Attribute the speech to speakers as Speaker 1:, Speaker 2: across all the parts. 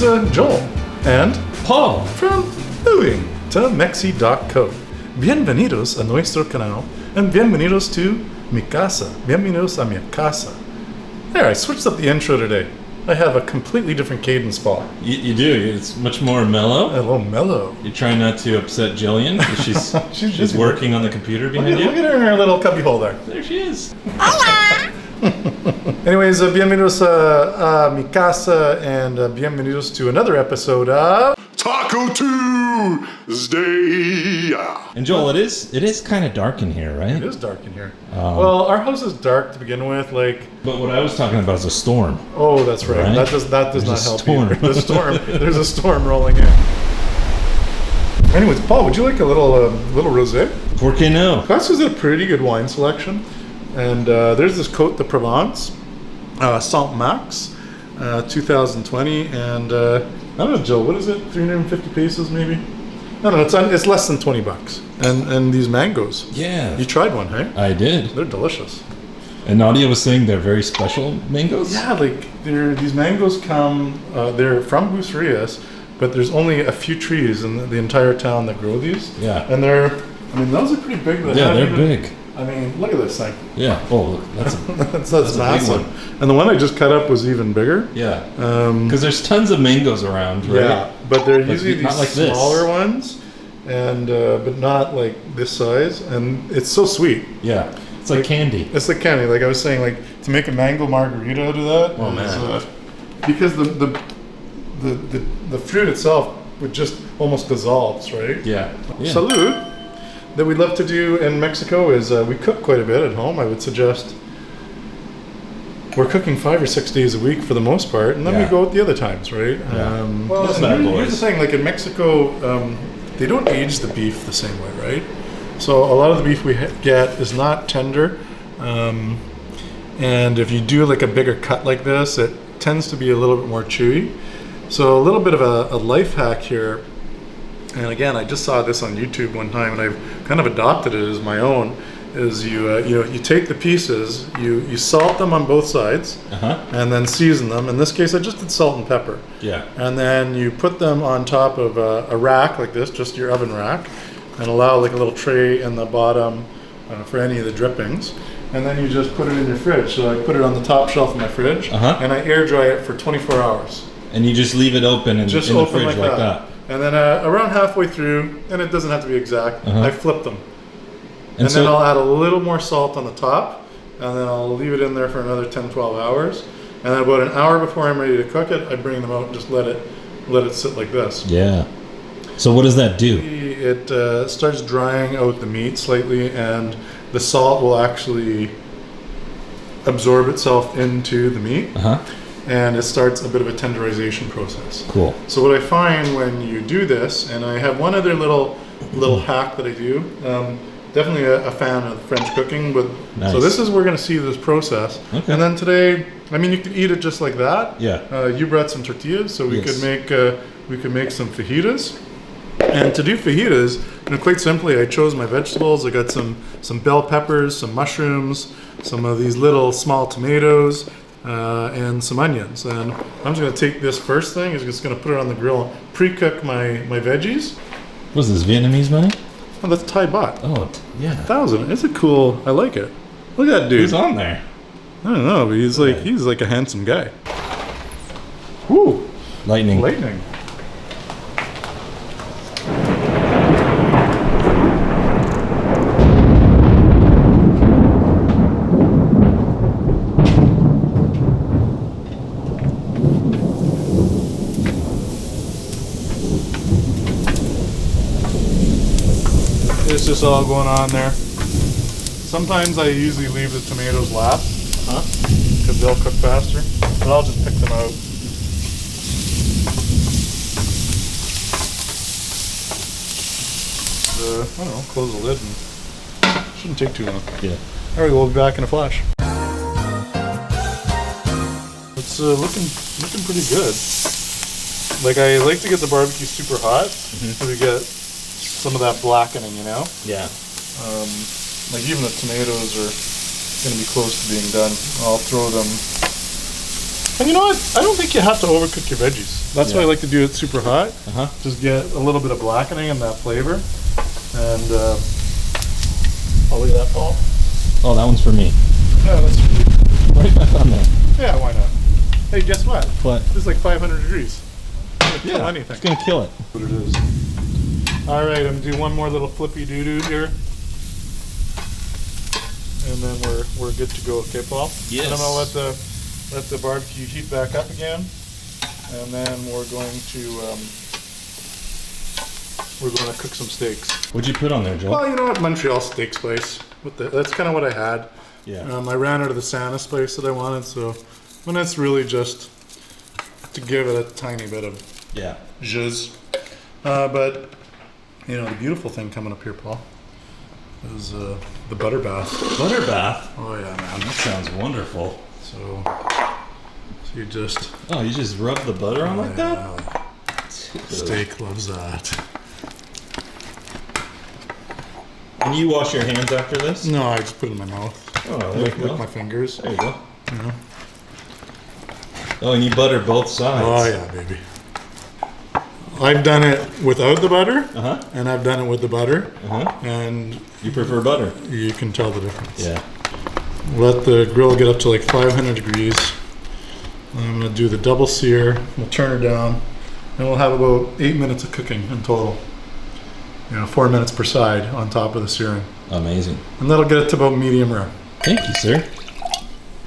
Speaker 1: Joel and
Speaker 2: Paul
Speaker 1: from Moving to Mexi.co. Bienvenidos a nuestro canal and bienvenidos to mi casa. Bienvenidos a mi casa. There, I switched up the intro today. I have a completely different cadence, Paul.
Speaker 2: You do. It's much more mellow.
Speaker 1: A little mellow.
Speaker 2: You're trying not to upset Jillian because she's working on the computer behind you.
Speaker 1: Look at her in her little cubby hole there.
Speaker 2: There she is.
Speaker 1: Anyways, bienvenidos a mi casa and bienvenidos to another episode of Taco Tuesday.
Speaker 2: And Joel, it is kind of dark in here, right?
Speaker 1: It is dark in here. Well, our house is dark to begin with,
Speaker 2: But what I was talking about is a storm.
Speaker 1: Oh, that's right.
Speaker 2: Right?
Speaker 1: That does not help
Speaker 2: storm.
Speaker 1: either. The storm. There's a storm rolling in. Anyways, Paul, would you like a little rosé?
Speaker 2: Por qué no?
Speaker 1: This is a pretty good wine selection, and there's this Côte de Provence, Saint Max, 2020, and I don't know, Joe, what is it? 350 pesos, maybe? No, it's less than $20. And these mangoes.
Speaker 2: Yeah.
Speaker 1: You tried one, hey?
Speaker 2: I did.
Speaker 1: They're delicious.
Speaker 2: And Nadia was saying they're very special mangoes?
Speaker 1: Yeah, like these mangoes come, they're from Bucerias, but there's only a few trees in the entire town that grow these.
Speaker 2: Yeah.
Speaker 1: And those are pretty big.
Speaker 2: They're big.
Speaker 1: I mean, look at this thing.
Speaker 2: Yeah. Oh, that's
Speaker 1: that's massive.
Speaker 2: big one.
Speaker 1: And the one I just cut up was even bigger.
Speaker 2: Yeah. Because there's tons of mangoes around, right?
Speaker 1: Yeah, but they're usually
Speaker 2: not
Speaker 1: these
Speaker 2: like this.
Speaker 1: smaller ones, and but not like this size. And it's so sweet.
Speaker 2: Yeah. It's like candy.
Speaker 1: It's like candy. Like I was saying, like to make a mango margarita out of that.
Speaker 2: Oh man.
Speaker 1: Because the fruit itself would just almost dissolves, right?
Speaker 2: Yeah.
Speaker 1: Salud. That we love to do in Mexico is we cook quite a bit at home. I would suggest we're cooking 5 or 6 days a week for the most part, and then we go out the other times, right?
Speaker 2: Yeah.
Speaker 1: Well, here's the thing: like in Mexico, they don't age the beef the same way, right? So a lot of the beef we get is not tender, and if you do like a bigger cut like this, it tends to be a little bit more chewy. So a little bit of a life hack here. And again, I just saw this on YouTube one time, and I've kind of adopted it as my own. Is you take the pieces, you salt them on both sides, and then season them. In this case, I just did salt and pepper.
Speaker 2: Yeah.
Speaker 1: And then you put them on top of a rack like this, just your oven rack, and allow like a little tray in the bottom for any of the drippings. And then you just put it in your fridge. So I put it on the top shelf of my fridge, and I air dry it for 24 hours.
Speaker 2: And you just leave it open in the fridge like that.
Speaker 1: And then around halfway through, and it doesn't have to be exact, I flip them. And
Speaker 2: so,
Speaker 1: then I'll add a little more salt on the top, and then I'll leave it in there for another 10, 12 hours. And then about an hour before I'm ready to cook it, I bring them out and just let it sit like this.
Speaker 2: Yeah. So what does that do?
Speaker 1: It starts drying out the meat slightly, and the salt will actually absorb itself into the meat. And it starts a bit of a tenderization process.
Speaker 2: Cool.
Speaker 1: So what I find when you do this, and I have one other little hack that I do. Definitely a fan of French cooking, but so this is we're going to see this process. Okay. And then today, I mean, you could eat it just like that.
Speaker 2: Yeah.
Speaker 1: You brought some tortillas, so we could make some fajitas. And to do fajitas, quite simply, I chose my vegetables. I got some bell peppers, some mushrooms, some of these little small tomatoes. And some onions, and I'm just going to take this first thing. I'm just going to put it on the grill, pre-cook my veggies.
Speaker 2: What's this, Vietnamese money?
Speaker 1: Oh, that's Thai baht.
Speaker 2: Oh, yeah.
Speaker 1: 1,000. It's a cool. I like it. Look at that dude.
Speaker 2: Who's on there?
Speaker 1: I don't know, but he's like a handsome guy. Woo!
Speaker 2: Lightning.
Speaker 1: It's just all going on there. Sometimes I usually leave the tomatoes last, because they'll cook faster. But I'll just pick them out. I don't know, close the lid and shouldn't take too long.
Speaker 2: Yeah.
Speaker 1: All right, we'll be back in a flash. It's looking pretty good. Like I like to get the barbecue super hot, so we get some of that blackening, you know?
Speaker 2: Yeah.
Speaker 1: Like even the tomatoes are going to be close to being done. I'll throw them. And you know what? I don't think you have to overcook your veggies. That's why I like to do it super hot.
Speaker 2: Uh-huh.
Speaker 1: Just get a little bit of blackening and that flavor. And oh, look at that, Paul.
Speaker 2: Oh, that one's for me.
Speaker 1: Yeah, that's sweet.
Speaker 2: Right back on there.
Speaker 1: Yeah, why not? Hey, guess what?
Speaker 2: What?
Speaker 1: This is like 500 degrees. Kill
Speaker 2: Yeah,
Speaker 1: anything.
Speaker 2: it's gonna kill it.
Speaker 1: What it is. All right, I'm gonna do one more little flippy doo-doo here. And then we're good to go, okay, Paul?
Speaker 2: Yes.
Speaker 1: And I'm gonna let the barbecue heat back up again. And then we're going to cook some steaks.
Speaker 2: What'd you put on there, Joel?
Speaker 1: Well, you know what, Montreal steak spice. That's kind of what I had.
Speaker 2: Yeah.
Speaker 1: I ran out of the Santa spice that I wanted, so when it's really just to give it a tiny bit of
Speaker 2: Yeah.
Speaker 1: zhuzh. But you know, the beautiful thing coming up here, Paul, is the butter bath.
Speaker 2: Butter bath?
Speaker 1: Oh yeah, man.
Speaker 2: That sounds wonderful.
Speaker 1: So you just
Speaker 2: Oh, you just rub the butter on like that?
Speaker 1: steak loves that.
Speaker 2: And you wash your hands after this?
Speaker 1: No, I just put it in my mouth.
Speaker 2: Oh, there
Speaker 1: Lick
Speaker 2: you go.
Speaker 1: my fingers.
Speaker 2: There you go.
Speaker 1: You know?
Speaker 2: Oh, and you butter both sides.
Speaker 1: Oh yeah, baby. I've done it without the butter,
Speaker 2: Uh-huh.
Speaker 1: and I've done it with the butter,
Speaker 2: Uh-huh.
Speaker 1: and
Speaker 2: You prefer butter?
Speaker 1: you can tell the difference.
Speaker 2: Yeah.
Speaker 1: Let the grill get up to like 500 degrees. I'm gonna do the double sear. We'll turn her down, and we'll have about 8 minutes of cooking in total. You know, 4 minutes per side on top of the searing,
Speaker 2: Amazing.
Speaker 1: and that'll get it to about medium rare.
Speaker 2: Thank you, sir.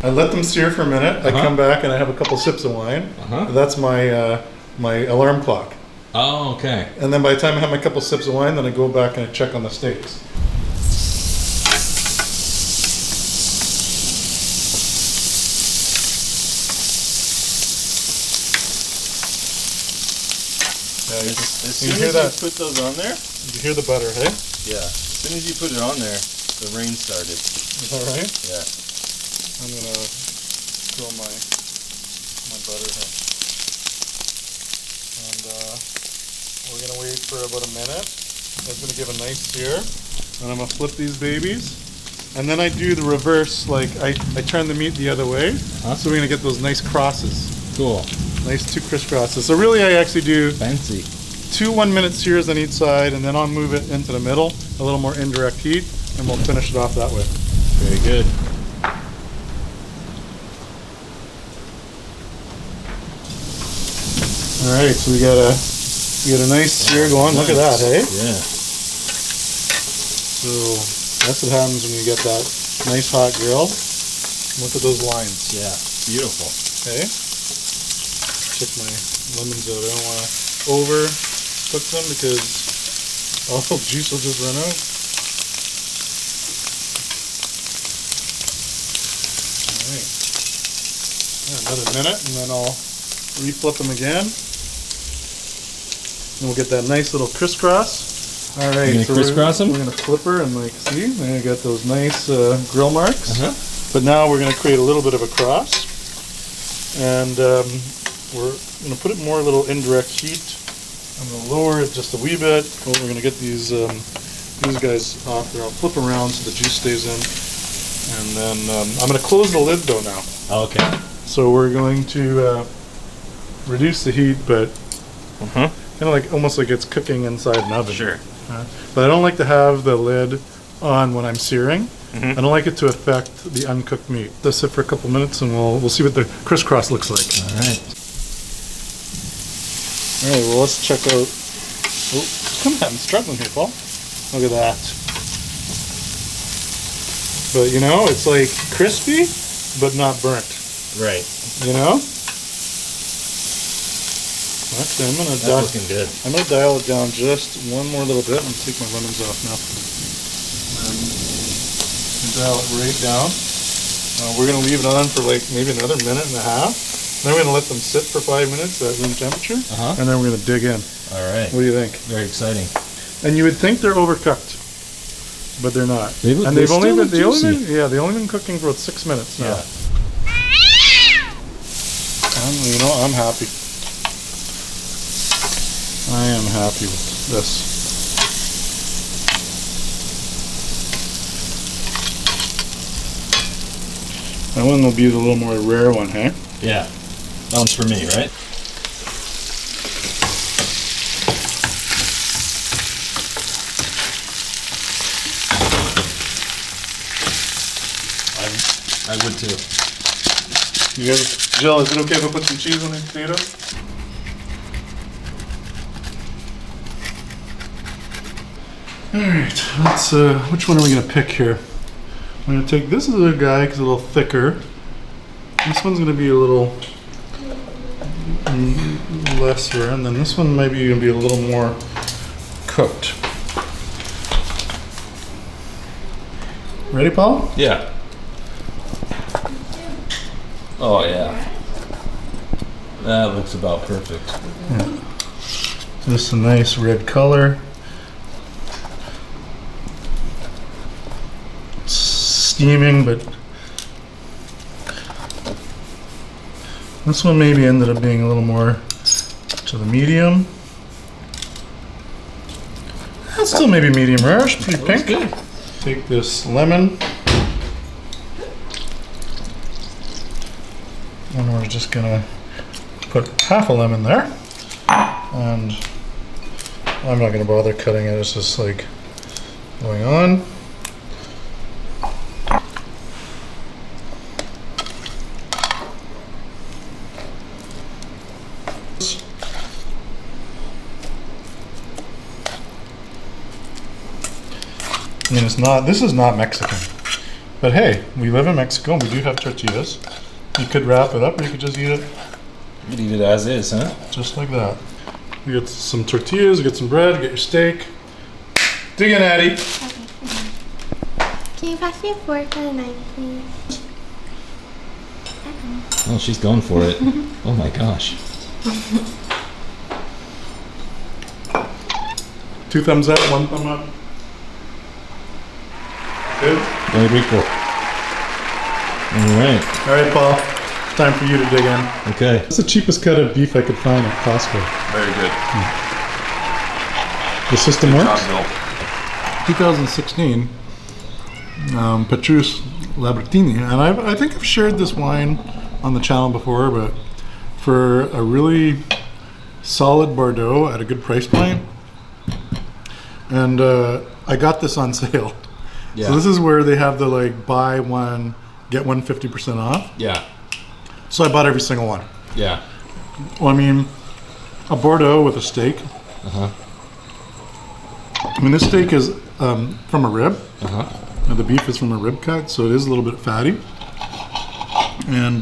Speaker 1: I let them sear for a minute. I
Speaker 2: Uh-huh.
Speaker 1: come back and I have a couple sips of wine.
Speaker 2: Uh-huh.
Speaker 1: That's my my alarm clock.
Speaker 2: Oh, okay.
Speaker 1: And then by the time I have my couple sips of wine, then I go back and I check on the steaks. Yeah, you
Speaker 2: As
Speaker 1: you
Speaker 2: soon
Speaker 1: hear
Speaker 2: as
Speaker 1: that?
Speaker 2: you put those on there?
Speaker 1: You hear the butter, hey?
Speaker 2: Yeah. As soon as you put it on there, the rain started.
Speaker 1: Is that right?
Speaker 2: Yeah.
Speaker 1: I'm gonna grill my butter here. And we're gonna wait for about a minute. That's gonna give a nice sear. And I'm gonna flip these babies. And then I do the reverse, like I turn the meat the other way.
Speaker 2: Huh?
Speaker 1: So we're gonna get those nice crosses.
Speaker 2: Cool.
Speaker 1: Nice two crisscrosses. So really I actually do
Speaker 2: Fancy.
Speaker 1: 2 1-minute sears on each side, and then I'll move it into the middle, a little more indirect heat, and we'll finish it off that way.
Speaker 2: Very good.
Speaker 1: All right, so we got a nice sear going. Look at that, hey?
Speaker 2: Yeah.
Speaker 1: So that's what happens when you get that nice hot grill. Look at those lines.
Speaker 2: Yeah. Beautiful.
Speaker 1: Okay. Check my lemons out. I don't want to over cook them because all the juice will just run out. All right. Yeah, another minute, and then I'll reflip them again. And we'll get that nice little crisscross. All right,
Speaker 2: You gonna crisscross them?
Speaker 1: We're gonna flip her and like see, and I got those nice grill marks.
Speaker 2: Uh-huh.
Speaker 1: But now we're gonna create a little bit of a cross, and we're gonna put it more a little indirect heat. I'm gonna lower it just a wee bit. Oh, we're gonna get these guys off there. I'll flip around so the juice stays in, and then I'm gonna close the lid though now.
Speaker 2: Okay.
Speaker 1: So we're going to reduce the heat, but
Speaker 2: Uh-huh.
Speaker 1: kind of like almost like it's cooking inside an oven.
Speaker 2: Sure.
Speaker 1: But I don't like to have the lid on when I'm searing.
Speaker 2: Mhm.
Speaker 1: I don't like it to affect the uncooked meat. Let's sit for a couple minutes and we'll see what the crisscross looks like.
Speaker 2: All right.
Speaker 1: All right, well let's check out. Oh, come on, I'm struggling here, Paul. Look at that. But you know, it's like crispy, but not burnt.
Speaker 2: Right.
Speaker 1: You know? Actually, I'm
Speaker 2: That's looking good.
Speaker 1: gonna dial it down just one more little bit and take my lemons off now. And dial it right down. We're gonna leave it on for like maybe another minute and a half. Then we're gonna let them sit for 5 minutes at room temperature,
Speaker 2: Uh-huh.
Speaker 1: and then we're gonna dig in.
Speaker 2: All right.
Speaker 1: What do you think?
Speaker 2: Very exciting.
Speaker 1: And you would think they're overcooked, but they're not.
Speaker 2: They
Speaker 1: and
Speaker 2: they
Speaker 1: they've only
Speaker 2: still
Speaker 1: been,
Speaker 2: look
Speaker 1: they only
Speaker 2: juicy.
Speaker 1: been, yeah, they've only been cooking for about 6 minutes now.
Speaker 2: Yeah.
Speaker 1: You know, I'm happy. I am happy with this. That one will be the little more rare one, hey?
Speaker 2: Yeah. That one's for me, right? I would too.
Speaker 1: You guys, Jill, is it okay if I put some cheese on these potatoes? Alright, let's, which one are we going to pick here? I'm going to take, this is a guy because it's a little thicker. This one's going to be a little lesser, and then this one might be going to be a little more cooked. Ready, Paul?
Speaker 2: Yeah. Oh yeah. That looks about perfect.
Speaker 1: Yeah. This is a nice red color. Steaming, but this one maybe ended up being a little more to the medium. That's still maybe medium rare, it's pretty pink.
Speaker 2: Good.
Speaker 1: Take this lemon, and we're just gonna put half a lemon there, and I'm not gonna bother cutting it, it's just like going on. I mean, this is not Mexican. But hey, we live in Mexico and we do have tortillas. You could wrap it up or you could just eat it.
Speaker 2: You could eat it as is, huh?
Speaker 1: Just like that. You get some tortillas, you get some bread, you get your steak. Dig in, Addie.
Speaker 3: Okay. Can you pass me a fork and a knife, please?
Speaker 2: Oh, she's going for it. Oh my gosh.
Speaker 1: 2 thumbs up, 1 thumb up. Good?
Speaker 2: Very rico. Alright.
Speaker 1: Alright, Paul. Time for you to dig in.
Speaker 2: Okay.
Speaker 1: That's the cheapest cut of beef I could find at Costco.
Speaker 4: Very good.
Speaker 1: The system
Speaker 4: Good
Speaker 1: works?
Speaker 4: job,
Speaker 1: 2016, Petrus Labertini, and I think I've shared this wine on the channel before, but for a really solid Bordeaux at a good price point, and I got this on sale.
Speaker 2: Yeah.
Speaker 1: So this is where they have the like buy one get one 50% off.
Speaker 2: Yeah.
Speaker 1: So I bought every single one.
Speaker 2: Yeah.
Speaker 1: Well, I mean, a Bordeaux with a steak.
Speaker 2: Uh-huh.
Speaker 1: I mean, this steak is from a rib.
Speaker 2: Uh-huh.
Speaker 1: The beef is from a rib cut, so it is a little bit fatty. And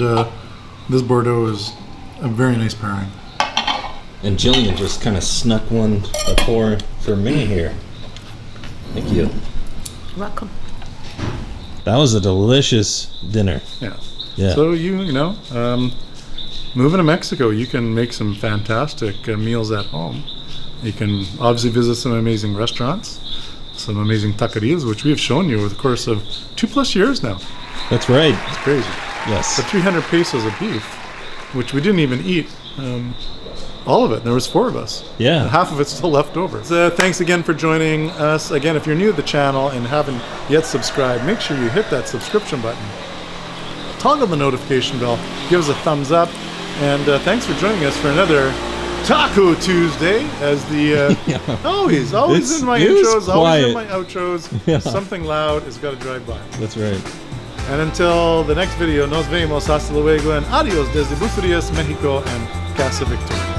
Speaker 1: this Bordeaux is a very nice pairing.
Speaker 2: And Jillian just kind of snuck a pour for me here. Thank you.
Speaker 3: Welcome.
Speaker 2: That was a delicious dinner.
Speaker 1: Yeah.
Speaker 2: Yeah.
Speaker 1: So you know, moving to Mexico, you can make some fantastic meals at home. You can obviously visit some amazing restaurants, some amazing taquerias, which we have shown you over the course of 2+ years now.
Speaker 2: That's right.
Speaker 1: It's crazy.
Speaker 2: Yes.
Speaker 1: The 300 pesos of beef, which we didn't even eat. All of it. There was 4 of us.
Speaker 2: Yeah.
Speaker 1: And half of it's still left over. So thanks again for joining us. Again, if you're new to the channel and haven't yet subscribed, make sure you hit that subscription button. Toggle the notification bell. Give us a thumbs up. And thanks for joining us for another Taco Tuesday. As the always in my intros, always in my outros.
Speaker 2: Yeah.
Speaker 1: Something loud has got to drive by.
Speaker 2: That's right.
Speaker 1: And until the next video, nos vemos, hasta luego, and adios desde Bucerias, Mexico, and Casa Victoria.